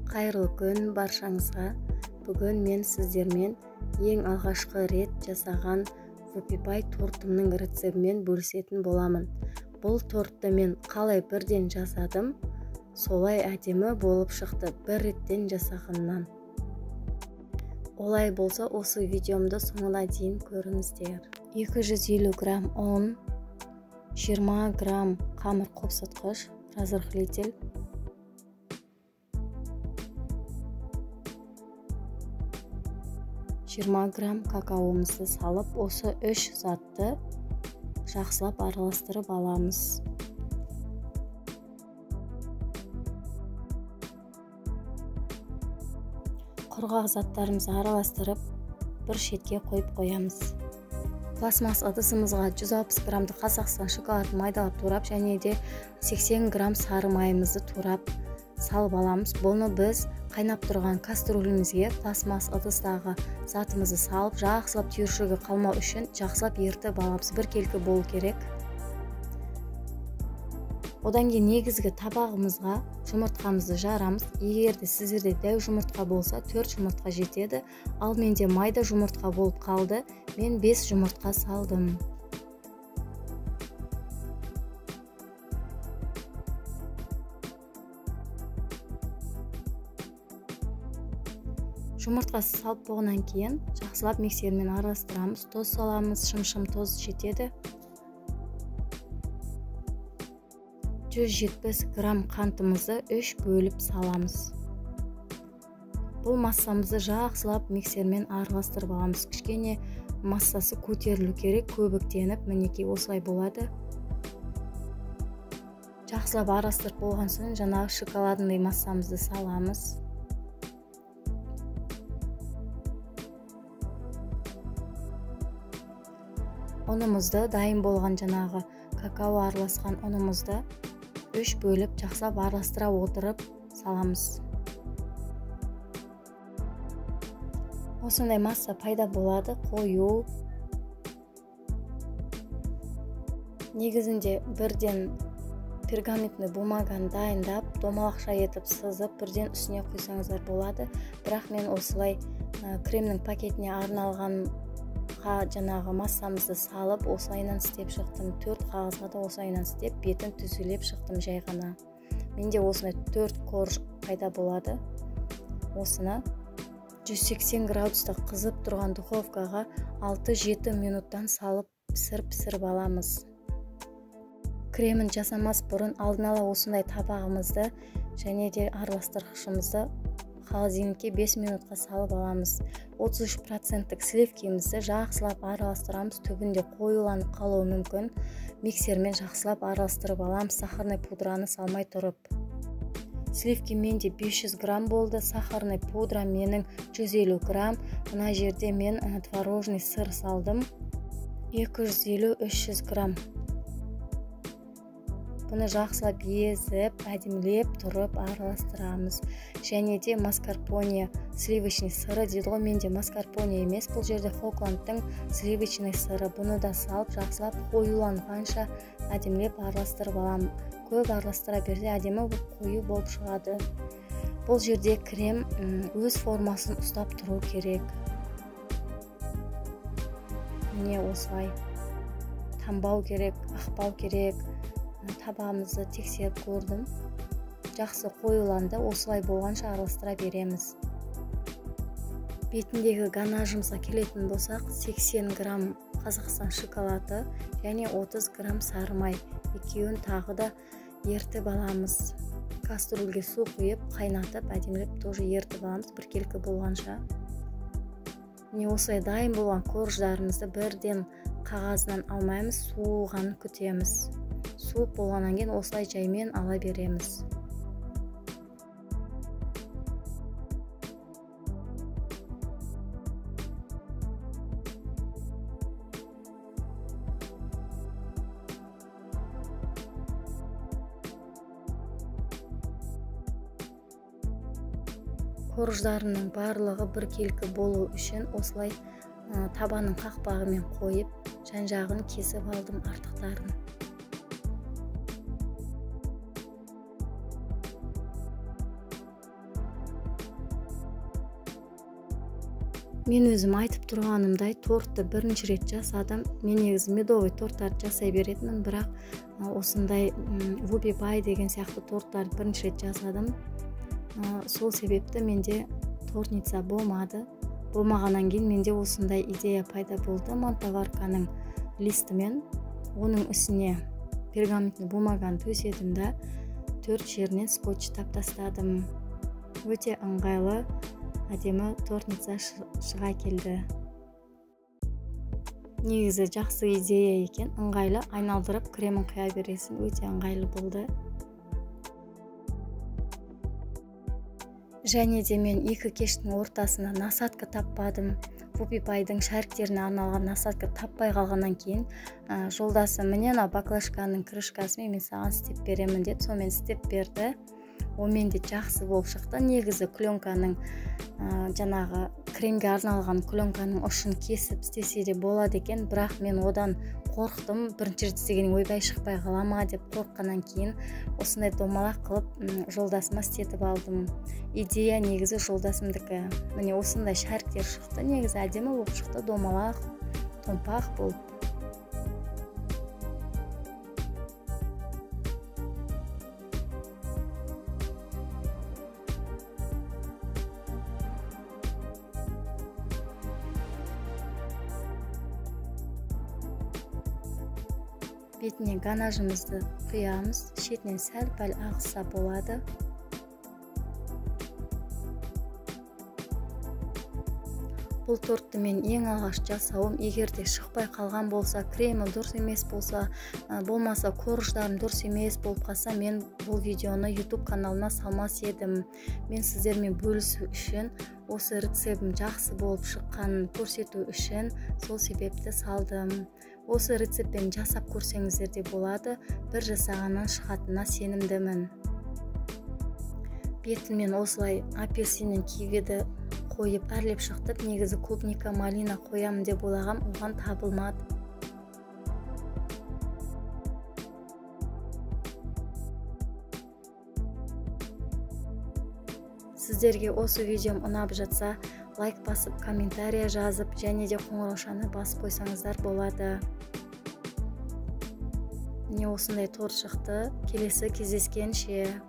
Қайырлы күн баршаңызға. Бүгін мен сіздермен ең алғашқы рет жасаған вупипай тортымның рецебімен бөлісетін боламын. Бұл тортты мен қалай бірден жасадым, солай әдемі болып шықты бір реттен жасағаннан. Олай болса, осы видеомды соңына дейін көріңіздер. 250 грамм ұн, 20 грамм қамыр қопсытқыш, разрыхлитель, 20 грамм какаомызды салып, осы 3 затты жақсылап араластырып аламыз. Құрғақ заттарымызды араластырып, бір шетке қойып қоямыз. Пластмасс ыдысымызға 160 граммды Қазақстан шоколадын майдалап турап, және де 80 грамм сары майымызды турап салып аламыз. Бұны біз қайнап тұрған кастрюлемізге пластмасс ыдыстағы затымызды салып, жақсылап түйіршігі қалмау үшін жақсылап ертіп аламыз. Біркелкі болу керек. Одан кейін негізгі табағымызға жұмыртқамызды жарамыз. Егерде сіздерде дәу жұмыртқа болса 4 жұмыртқа жетеді, ал менде майда жұмыртқа болып қалды. Мен 5 жұмыртқа салдым. Жұмыртқасы салып болғаннан кейін жақсылап миксермен араластырамыз. Тоз саламыз, шым тоз жетеді. 170 грамм қантымызды 3 бөліп саламыз. Бұл массамызды жақсылап миксермен араластырып аламыз. Кішкене массасы көтерілу керек, көбіктеніп, мінекей осылай болады. Жақсылап араластырып болған соң жаңағы шоколадындай массамызды саламыз. Ұнымызды, дайын болған жаңағы какао араласқан ұнымызды 3 бөліп жақсылап араластыра отырып саламыз. Осындай масса пайда болады, қою. Негізінде бірден пергаментный бумаганы дайындап, домалақша етіп сызып, бірден үстіне құйсаңыздар болады. Бірақ мен осылай кремнің пакетіне арналған жаңағы массамызды салып, осылайынан істеп шықтым. 4 қағазға да осылайынан істеп, бетін түзелеп шықтым жай ғана. Менде осындай 4 корж пайда болады. Осыны 180 градуста қызып тұрған духовкаға 6-7 минуттан салып пісіріп аламыз. Кремін жасамас бұрын алдын ала осындай табағымызды және де араластырғышымызды холодильникке 5 минутқа салып аламыз. 33% сливкемізді жақсылап араластырамыз. Түбінде қоюланып қалуы мүмкін. Миксермен жақсылап араластырып аламыз, сахарный пудраны салмай тұрып. Сливки менде 500 грамм болды, сахарный пудра менің 150 грамм. Мына жерде мен творожный сыр салдым, 250-300 грамм. Бұны жақсылап езіп, әдемілеп тұрып араластырамыз. Және де маскарпоне сливочный сыры дейді ғой, менде маскарпоне емес, бұл жерде Хокландтың сливочный сыры. Бұны да салып, жақсылап қоюланғанша әдемілеп араластырып аламын. Көп араластыра берсе әдемі қою болып шығады. Бұл жерде крем өз формасын ұстап тұру керек. Міне осылай. Тамбау керек, ақпау керек. Табағымызды тексеріп көрдім. Жақсы қоюланды, осылай болғанша араластыра береміз. Бетіндегі ганажымызға келетін болсақ, 80 грамм Қазақстан шоколады және 30 грамм сары май. Екеуін тағы да ертіп аламыз. Кастрюльге су құйып, қайнатып, әдемілеп тоже ертіп аламыз, біркелкі болғанша. Міне осылай дайын болған корждарымызды бірден қағазынан алмаймыз, суығанын күтеміз. Суып болғаннан кейін осылай жаймен ала береміз. Корждарының барлығы біркелкі болу үшін осылай табанын қақпағымен қойып, жан-жағын кесіп алдым артықтарын. Мен өзім айтып тұрғанымдай тортты бірінші рет жасадым. Мен негізі медовый торттарды жасай беретінмін, бірақ осындай Whoopie Pie деген сияқты торттарды бірінші рет жасадым. Сол себепті менде тортница болмады. Болмағаннан кейін менде осындай идея пайда болды. Монтоварканың листімен оның үстіне пергаментный бумаганы төседім да 4 жерінен скотчтап тастадым. Өте ыңғайлы, әдемі тортница шыға келді. Негізі жақсы идея екен, ыңғайлы, айналдырып кремін құя бересің, өте ыңғайлы болды. Және де мен екі кештің ортасына насадка таппадым. Whoopie Pie'дің шәріктеріне арналған насадка таппай қалғаннан кейін жолдасым міне баклажканың крышкасын мен саған істеп беремін деді, сонымен істеп берді. Омен де жақсы болып шықты. Негізі пленканың жаңағы кремге арналған пленканың ұшын кесіп істесе де болады екен, бірақ мен одан қорықтым. Бірінші рет істеген ойбай шықпай қала ма деп қорыққаннан кейін осындай домалақ қылып жолдасыма істетіп алдым. Идея негізі жолдасымдікі. Міне осындай шәріктер шықты. Негізі әдемі болып шықты, домалақ, томпақ болып. Бетіне ганажымызды құямыз, шетінен сәл-пәл ағызса болады. Бұл тортты мен ең алғаш жасауым, егер де шықпай қалған болса, кремі дұрыс емес болса, болмаса корждарым дұрыс емес болып қалса, мен бұл видеоны YouTube каналына салмас едім. Мен сіздермен бөлісу үшін, осы рецептім жақсы болып шыққанын көрсету үшін сол себепті салдым. Осы рецептпен жасап көрсеңіздер де болады, бір жасағаннан шығатынына сенімдімін. Бетіммен осылай апельсиннен кивиді қойып әрлеп шықтып, негізі клубника, малина қоямын деп ойлағам, оған табылмады. Сіздерге осы видеом ұнап жатса, лайк басып, комментария жазып, және де қоңыраушаны басып қойсаңыздар болады. Міне осындай торт шықты. Келесі кездескенше.